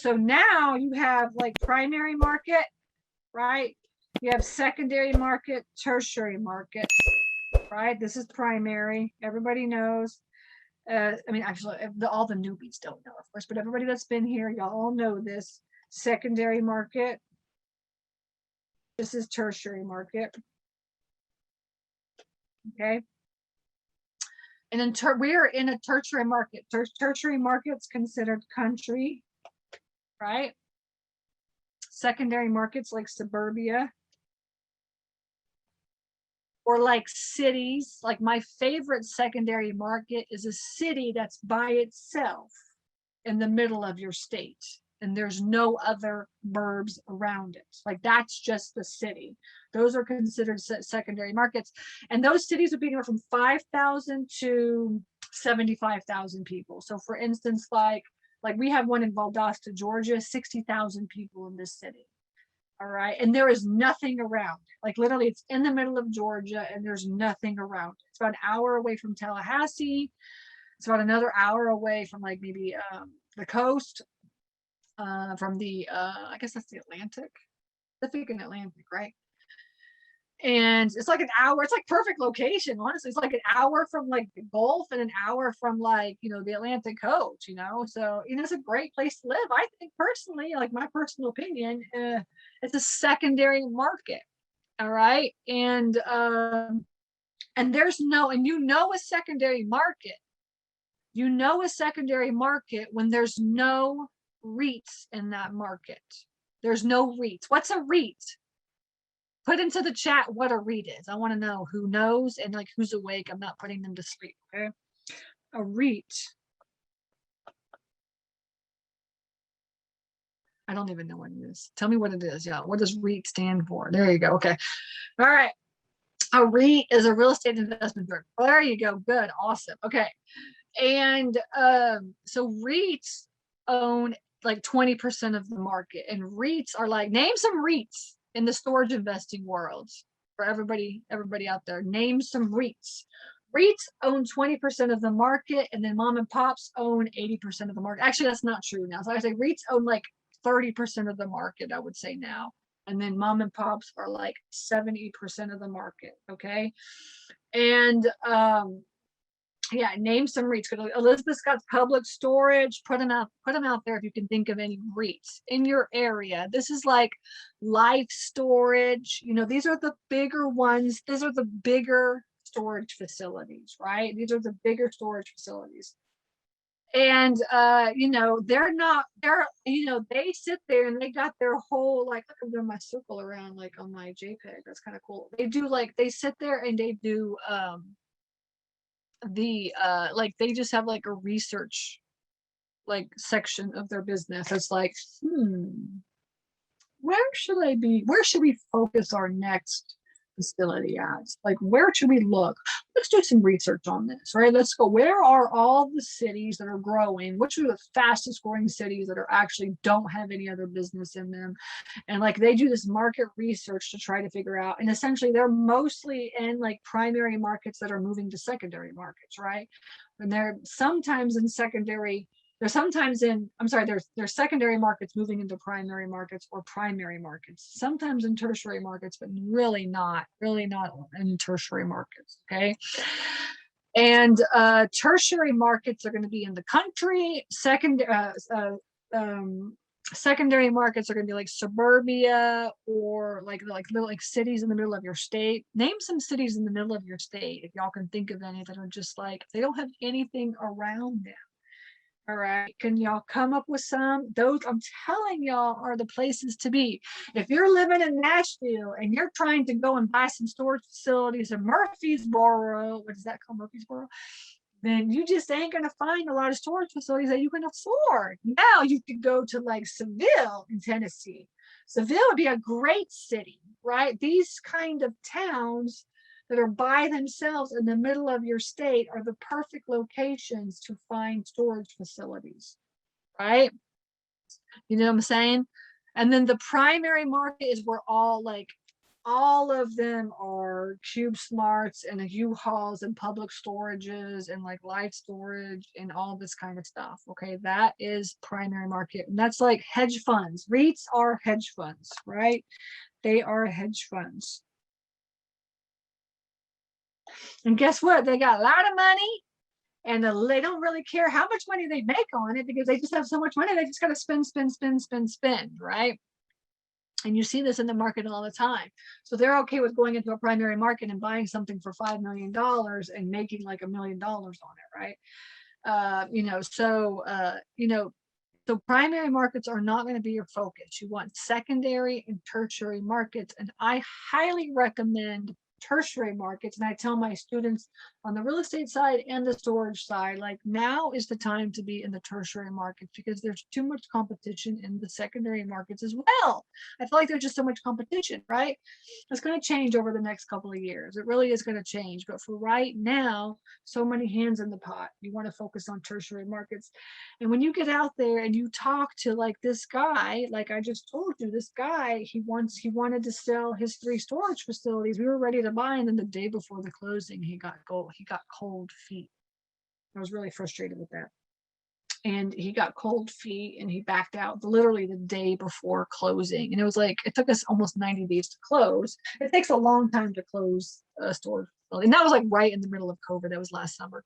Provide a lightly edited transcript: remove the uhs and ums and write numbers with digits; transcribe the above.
So now you have like primary market, right? You have secondary market, tertiary markets, right? This is primary. Everybody knows. I mean, actually, all the newbies don't know, of course, but everybody that's been here, y'all all know this. Secondary market. This is tertiary market. Okay. And then we are in a tertiary market. Tertiary market's considered country, right? Secondary markets like suburbia. Or like cities. Like my favorite secondary market is a city that's by itself in the middle of your state. And there's no other burbs around it. Like that's just the city. Those are considered secondary markets. And those cities would be anywhere from 5,000 to 75,000 people. So for instance, like we have one in Valdosta, Georgia, 60,000 people in this city. All right. And there is nothing around. Like literally it's in the middle of Georgia and there's nothing around. It's about an hour away from Tallahassee. It's about another hour away from like maybe the coast. From the I guess that's the Atlantic, Pacific and Atlantic, right? And it's like an hour. It's like perfect location, honestly. It's like an hour from like the Gulf and an hour from like, you know, the Atlantic coast, you know. So, you know, it's a great place to live. I think personally, like my personal opinion, it's a secondary market. All right. And there's no, and you know a secondary market. You know a secondary market when there's no REITs in that market. There's no REITs. What's a REIT? Put into the chat what a REIT is. I want to know who knows and like who's awake. I'm not putting them to sleep. Okay. A REIT. I don't even know what it is. Tell me what it is. Yeah. What does REIT stand for? There you go. Okay. All right. A REIT is a real estate investment firm. There you go. Good. Awesome. Okay. And so REITs own like 20% of the market, and REITs are like, name some REITs in the storage investing world for everybody out there. Name some REITs. REITs own 20% of the market, and then mom and pops own 80% of the market. Actually, that's not true now. So I say REITs own like 30% of the market, I would say now. And then mom and pops are like 70% of the market. Okay. And yeah, name some REITs. Elizabeth's got Public Storage. Put them out there if you can think of any REITs in your area. This is like Life Storage. You know, these are the bigger ones. These are the bigger storage facilities, right? These are the bigger storage facilities. And you know, they sit there and they got their whole, like, look, I'm doing my circle around like on my JPEG. That's kind of cool. They sit there and they do like they just have like a research like section of their business. It's like, where should we focus our next facility at? Like, where should we look? Let's do some research on this, right? Let's go, where are all the cities that are growing? Which are the fastest growing cities that are actually don't have any other business in them? And like they do this market research to try to figure out, and essentially they're mostly in like primary markets that are moving to secondary markets, right? And they're sometimes in secondary, there's secondary markets moving into primary markets, or primary markets, sometimes in tertiary markets, but really not in tertiary markets. Okay. And tertiary markets are going to be in the country. Secondary markets are going to be like suburbia, or like cities in the middle of your state. Name some cities in the middle of your state if y'all can think of any that are just like they don't have anything around them. All right. Can y'all come up with some? Those, I'm telling y'all, are the places to be. If you're living in Nashville and you're trying to go and buy some storage facilities in Murfreesboro, what is that called, Murfreesboro? Then you just ain't going to find a lot of storage facilities that you can afford. Now you could go to like Seville in Tennessee. Seville would be a great city, right? These kind of towns that are by themselves in the middle of your state are the perfect locations to find storage facilities, right? You know what I'm saying? And then the primary market is where all like all of them are Cube Smarts and U-Hauls and public storages and like live storage and all this kind of stuff. Okay, that is primary market. And that's like hedge funds. REITs are hedge funds, right? They are hedge funds. And guess what? They got a lot of money and they don't really care how much money they make on it because they just have so much money. They just got to spend, spend, spend, spend, spend, right? And you see this in the market all the time. So they're okay with going into a primary market and buying something for $5 million and making like $1 million on it, right? So primary markets are not going to be your focus. You want secondary and tertiary markets. And I highly recommend tertiary markets. And I tell my students on the real estate side and the storage side, like now is the time to be in the tertiary markets because there's too much competition in the secondary markets as well. I feel like there's just so much competition, right? It's going to change over the next couple of years. It really is going to change. But for right now, so many hands in the pot. You want to focus on tertiary markets. And when you get out there and you talk to like this guy, like I just told you, this guy, he wanted to sell his 3 storage facilities. We were ready to buy, and then the day before the closing, he got cold feet. I was really frustrated with that. And he got cold feet and he backed out literally the day before closing. And it was like, it took us almost 90 days to close. It takes a long time to close a storage facility. And that was like right in the middle of COVID. That was last summer.